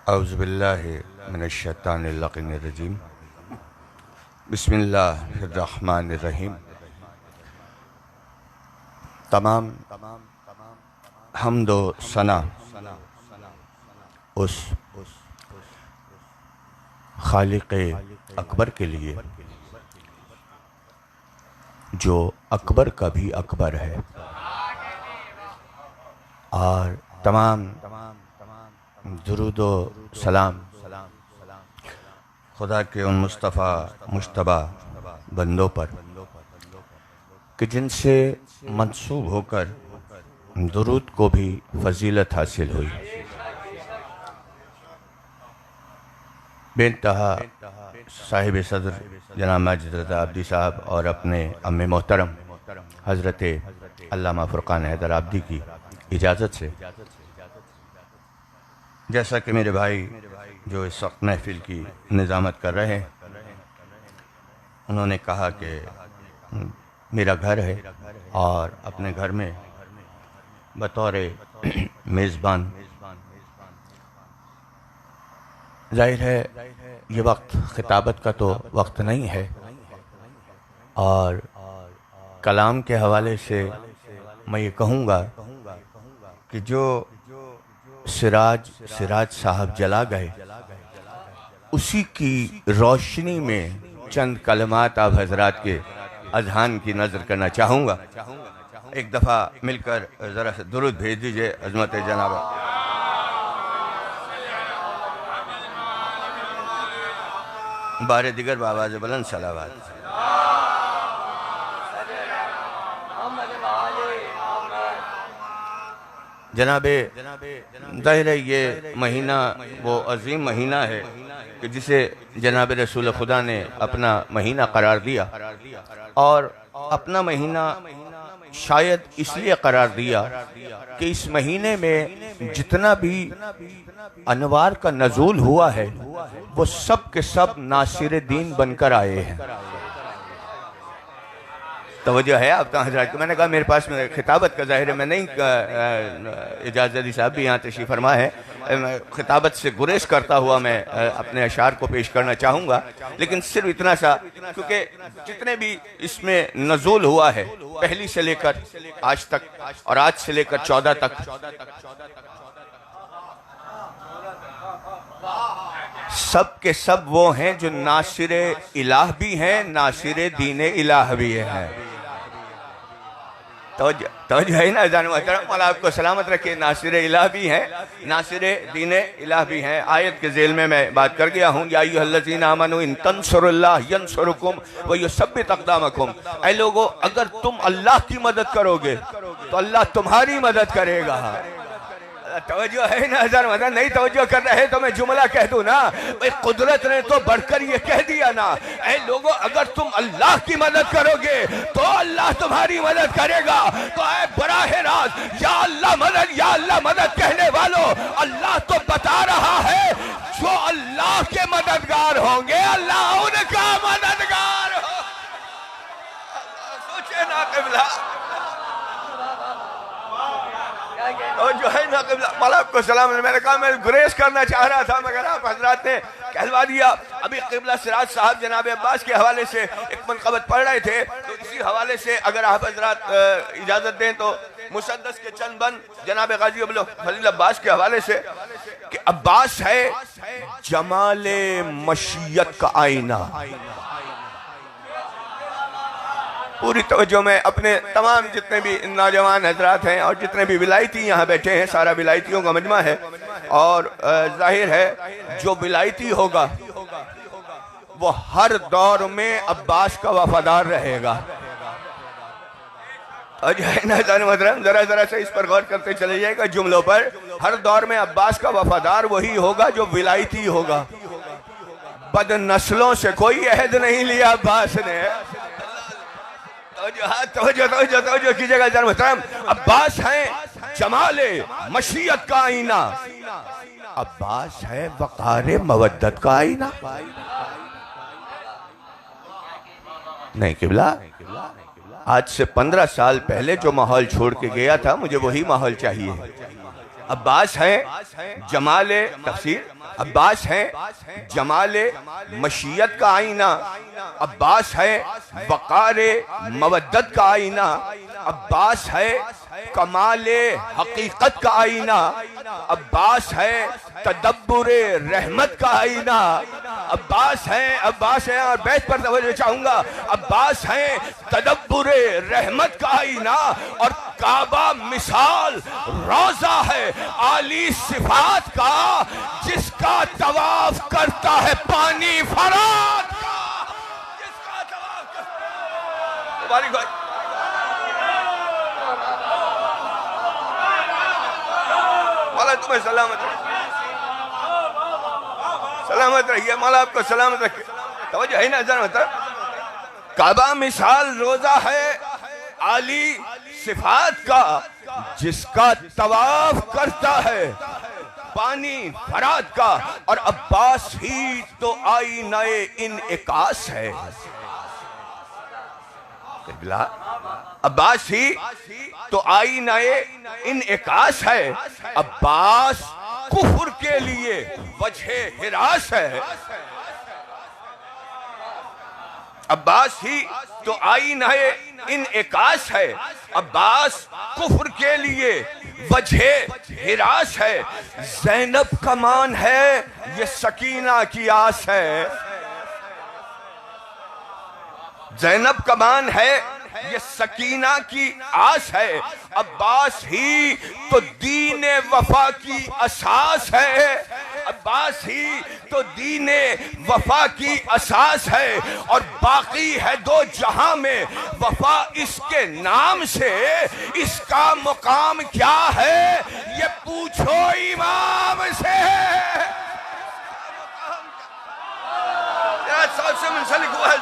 औज़ुबिल्लाहि मिनश्शैतानिर्रजीम बिस्मिल्लाहिर्रहमानिर्रहीम। तमाम हम्दो सना उस खालिक़े अकबर के लिए जो अकबर का भी अकबर है, और तमाम दुरूदो सलाम खुदा के उन मुस्तफ़ा मुश्तबा बंदों पर कि जिनसे मंसूब होकर दुरूद को भी फजीलत हासिल हुई। बेइंतहा साहिब सदर जनाब माजिद रज़ा आब्दी साहब और अपने अम्मे मोहतरम हज़रत अल्लामा फ़ुरक़ान हैदर आब्दी की इजाज़त से, जैसा कि मेरे भाई जो इस वक्त महफिल की निज़ामत कर रहे हैं, उन्होंने कहा कि मेरा घर है और अपने घर में बतौर मेज़बान, जाहिर है ये वक्त खिताबत का तो वक्त नहीं है, और कलाम के हवाले से मैं ये कहूँगा कि जो सिराज साहब जला गए, उसी की रोशनी में चंद कलमात आप हजरात के अज़हान की नज़र करना चाहूँगा। एक दफ़ा मिलकर ज़रा से दुरूद भेज दीजिए अज़मत जनाब। बारे दिगर बाबाज़ बुलंद सलावत। जनाबे ज़ाहिर है ये महीना वो अजीम महीना है कि जिसे जनाब रसूल खुदा ने अपना महीना करार दिया, और अपना महीना शायद इसलिए करार दिया कि इस महीने में जितना भी अनवार का नज़ूल हुआ है वो सब के सब नासिर दीन बनकर आए हैं। तवज्जो है आप हज़रात को। मैंने कहा मेरे पास में खिताबत का ज़ाहिर है, मैं नहीं, इजाज़त अली साहब भी यहाँ तशरीफ़ फरमा है, खिताबत से गुरेज करता हुआ मैं अपने अशार को पेश करना चाहूँगा, लेकिन सिर्फ इतना सा, क्योंकि जितने भी इसमें नज़ूल हुआ है पहली से लेकर आज तक और आज से लेकर 14 तक, सब के सब वो हैं जो नासिर इलाह भी हैं, नासिर दीन इलाह भी हैं। तो है ना जान मोहतरम, मौला आपको सलामत रखे। नासिर इलाह भी हैं, नासिर दीन इलाह भी हैं। आयत के ज़ेल में मैं बात कर गया हूँ, या अय्युहल्लज़ीना आमनू इन तंसुरुल्लाह यंसुरुकुम व युसब्बित अक़दामकुम। ऐ लोगो, अगर तुम अल्लाह की मदद करोगे तो अल्लाह तुम्हारी मदद करेगा। तवज्जो है ना हज़ार मदद नहीं तवज्जो कर रहे तो मैं जुमला कह दूं ना, भाई कुदरत ने तो बढ़कर ये कह दिया ना, ऐ लोगो अगर तुम अल्लाह की मदद करोगे तो अल्लाह तुम्हारी मदद करेगा। तो ऐ बराह रास्त या अल्लाह मदद कहने वालों, अल्लाह तो बता रहा है जो अल्लाह के मददगार होंगे अल्लाह उनका मददगार हो। सोचे ना क़िबला, और जो है ना मौला आपको सलाम। मैंने कहा मैं गुरेज करना चाह रहा था मगर आप हजरात ने कहलवा दिया। अभी क़िबला सिराज साहब जनाब अब्बास के हवाले से एक मनक़बत पढ़ रहे थे, तो इसी हवाले से अगर आप हजरात इजाज़त दें तो मुसद्दस के चंद बंद जनाब गाजी अब्दुल फजील अब्बास के हवाले से कि अब्बास है जमाले मशीयत का आईना। पूरी तवज्जो में अपने तमाम जितने भी नौजवान हजरात हैं और जितने भी विलायती यहाँ बैठे हैं, सारा विलायतियों का मजमा है, और जाहिर है जो विलायती होगा वो हर दौर में अब्बास का वफादार रहेगा। और जो है ना जरा जरा से इस पर गौर करते चले जाएगा जुमलों पर। हर दौर में अब्बास का वफादार वही होगा जो विलायती होगा। बद नस्लों से कोई अहद नहीं लिया अब्बास ने। तो कीजिएगा जरा मोहतरम, अब्बास है जमाले मशीयत का आईना, अब्बास है वक़ारे मवद्दत का आईना। नहीं क़िबला, आज से 15 साल पहले जो माहौल छोड़ के गया था मुझे वही माहौल चाहिए। अब्बास हैं जमाले तफसीर, अब्बास हैं जमाले मशीयत का आईना, अब्बास है वक़ारे मवद्दत का आईना, अब्बास है कमाले हकीकत का आईना, अब्बास है तदब्बुरे रहमत का आईना, अब्बास है और बैत पर तवज्जो चाहूंगा, अब्बास है तदब्बुरे रहमत का आईना, और काबा मिसाल रोजा है आली सिफात का, जिसका तवाफ करता है पानी फरात का, जिसका तवाफ करता है। मौला तुम्हें सलामत रहिए, मौला आपको सलामत रखे। तवज्जो है ना जरा, मतलब काबा मिसाल रोजा है आली सिफात का, जिसका तवाफ करता है पानी फरात का, और अब्बास ही तो आईनाए इनइकास है। अब्बास ही तो आईनाए इनइकास है, अब्बास कुफ्र के लिए वजह हिरास है, अब्बास ही तो आईनाए इनइकास है, अब्बास कुफ्र के लिए वजह हिरास है। ज़ैनब का मान है ये सकीना की आस है, ज़ैनब का मान है ये सकीना की आस है, अब्बास ही तो दीने वफा की असास है, अब्बास ही तो दीने वफा की असास है, और बाकी है दो जहां में वफा इसके नाम से, इसका मुकाम क्या है ये पूछो इमाम से। सबसे मुंसलिक हुआ है,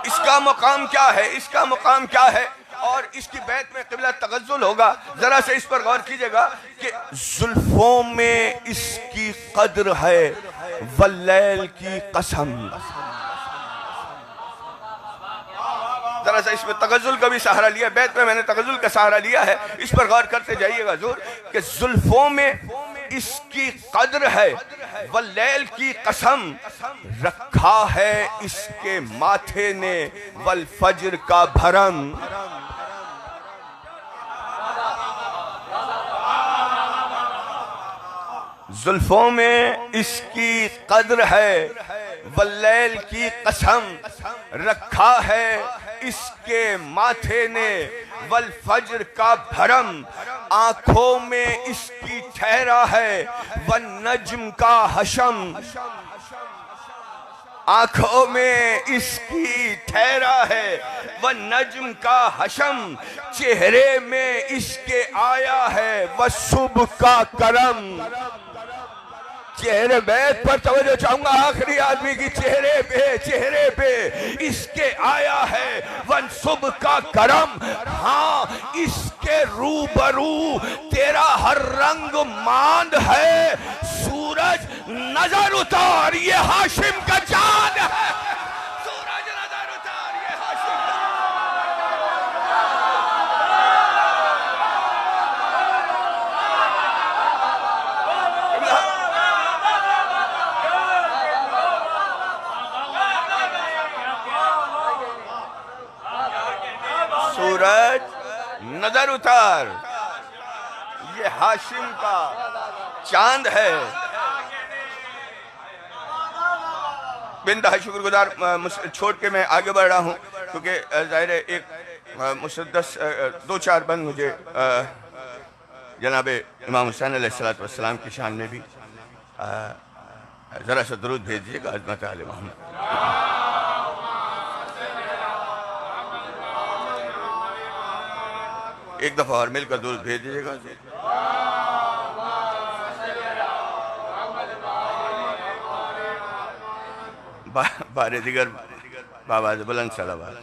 इसका मुकाम क्या है, इसका मुकाम क्या है, और इसकी बैत में क़िबला तगज़्ज़ुल होगा। जरा से इस पर गौर कीजिएगा कि जुल्फों में इसकी कद्र है वल्लैल की कसम। जरा सा इसमें तगज़्ज़ुल का भी सहारा लिया, बैत में मैंने तगज़्ज़ुल का सहारा लिया है, इस पर गौर करते जाइएगा ज़रूर कि जुल्फों में इसकी कद्र है वल्लैल की कसम, रखा है इसके माथे ने वल फज्र का भरम। जुल्फों में इसकी कद्र है वल्लैल की कसम, रखा है इसके माथे ने वल फज्र का भरम, आंखों में इसकी ठहरा है वन नज्म का हशम, आंखों में इसकी ठहरा है वन नज्म का हशम, चेहरे में इसके आया है वह सुबह का करम। चेहरे बैत पर तवज्जो चाहूंगा, आखिरी आदमी की चेहरे पे इसके आया है वन सुबह का करम। हाँ, इसके रूबरू तेरा हर रंग मांद है, सूरज नजर उतार ये हाशिम का चांद है, सूरज नजर उतार ये हाशिम का। सूरज नजर उतार ये हाशिम का चांद है। बिंतहा शुक्रगुजार छोड़ के मैं आगे बढ़ रहा हूँ, क्योंकि जाहिर है एक मुसद्दस दो चार बंद मुझे जनाब इमाम हुसैन अलैहिस्सलाम की शान में भी ज़रा सा दुरूद भेज दीजिएगा अज़मत आले मोहम्मद। एक दफा और मिलकर दुरूद भेज दीजिएगा। बारे दिगर बाबा बुलंद सलावत।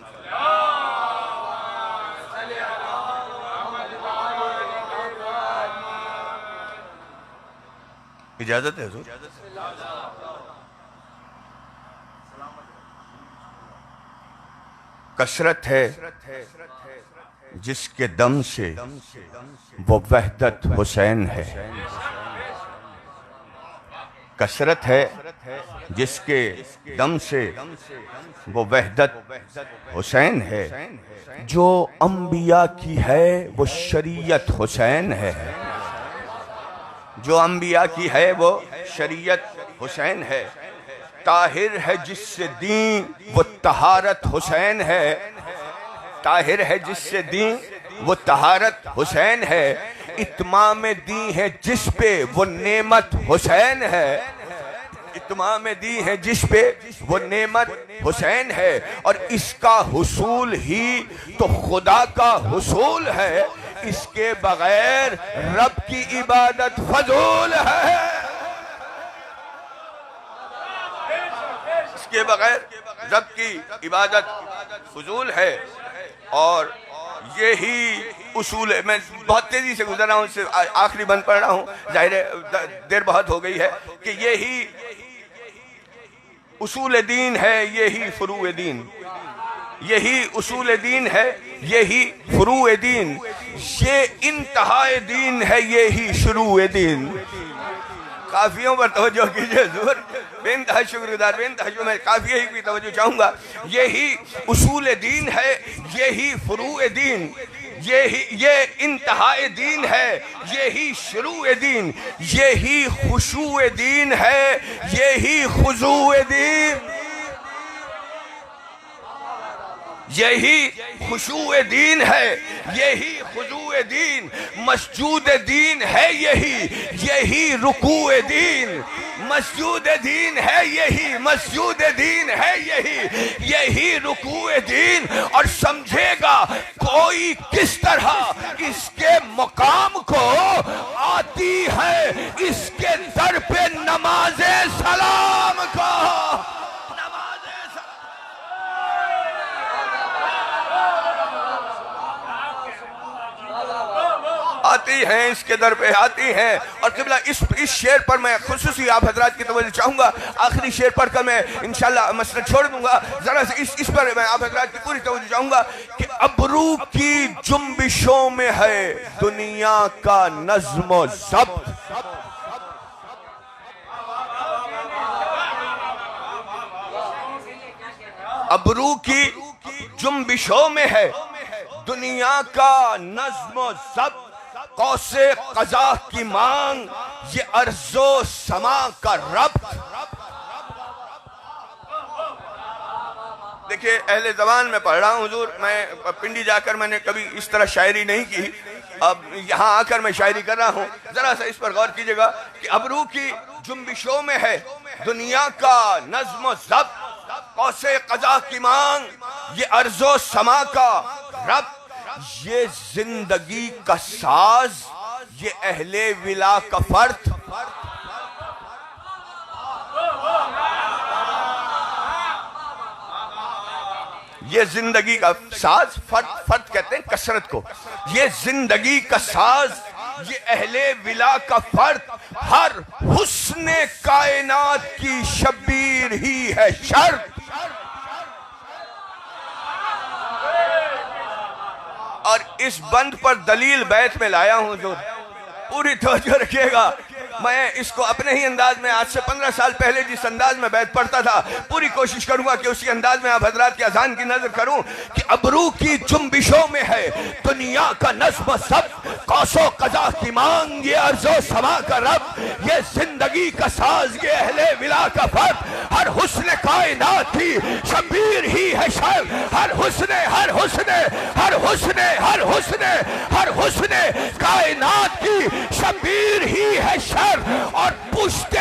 इजाजत है हुजूर? कसरत है जिसके दम से वो वहदत हुसैन है। कसरत है जिसके दम से वो वहदत हुसैन है। जो अंबिया की है वो शरीयत हुसैन है। जो अंबिया की है वो शरीयत हुसैन है। ताहिर है जिससे दी वो तहारत हुसैन है। ताहिर है जिससे दी वो तहारत हुसैन है। इत्माम दी है जिस पे वो नेमत हुसैन है। इत्माम दी है जिस पे वो नेमत हुसैन है। और इसका हुसूल ही तो खुदा का हुसूल है। इसके बगैर रब की इबादत फजूल है। इसके बगैर रब की इबादत फजूल है। और यही उसूल है। मैं बहुत तेजी से गुजर रहा हूँ, इससे आखिरी बंद पढ़ रहा हूँ, जाहिर है देर बहुत हो गई है। कि यही उसूल दीन है, यही फुरूए दीन। यही उसूल दीन है, यही फुरूए दीन। ये इंतहाए दीन है, यही शुरूए दीन। काफियों पर तवज्जो कीजिए हुजूर, बेइंतहा शुक्रगुजार, बेइंतहा मैं काफिया की तवज्जो चाहूंगा। यही उसूल दीन है, यही फुरूए दीन। ये इंतहाए दीन है, यही शुरूए दीन। यही खुशूए दीन है, यही खुजूए दीन। यही खुशूए दीन है, यही खुजूए दीन। मस्जूद दीन है यही रुकूए दीन। मस्जूद दीन है यही, मस्जूद दीन है यही रुकूए दीन। और समझेगा कोई किस तरह इसके मकाम को आती है इसके दर पे नमाज़े सलाम को। आती हैं इसके दर पे आती हैं। और क़िबला इस शेर पर मैं खुसूसी आप हजरात की तवज्जो चाहूंगा। आखिरी शेर पर का मैं इंशाल्लाह मसला छोड़ दूंगा। जरा से इस पर मैं आप हजरात की पूरी तवज्जो चाहूंगा कि अबरू की जुम्बिशों में है दुनिया का नज़्म ज़ब्त। अबरू की जुम्बिशों में है दुनिया का नज़्म ज़ब्त। कौसे क़ज़ा की मांग ये अर्ज़ो समा का रब्त। देखिए अहले ज़बान में पढ़ रहा हूँ हुजूर। मैं पिंडी जाकर मैंने कभी इस तरह शायरी नहीं की, अब यहाँ आकर मैं शायरी कर रहा हूँ। जरा सा इस पर गौर कीजिएगा कि अबरू की जुम्बिशों में है दुनिया का नज़्म ज़ब्त। कौसे क़ज़ा की मांग ये अर्ज़ो समा का रब्त। ये जिंदगी का साज ये अहले विला का फर्द। ये जिंदगी का साज, फर्द कहते हैं कसरत को। ये जिंदगी का साज ये अहले विला का फर्द। हर हुस्ने कायनात की शबीर ही है शर्त। और इस बंद पर दलील बैत में लाया हूं जो पूरी तवज्जो रखिएगा। मैं इसको अपने ही अंदाज में आज से 15 साल पहले जिस अंदाज में बैत पढ़ता था पूरी कोशिश करूंगा कि उसी अंदाज में आप हजरात की अजान की नजर करूं कि अबरू की जुम्बिशों में है दुनिया का नज़्म ज़ब्त। कौसो क़ज़ा की मांग ये अर्ज़ो समा का रब। ये जिंदगी का साज ये अहले विला का फर्द। हर हुस्ने कायनात की शबीर ही है शर। हर हुस्ने हर हुस्ने हर हुस्ने हर हुस्ने हर हुस्ने कायनात की शबीर ही है शर। और पुश्ते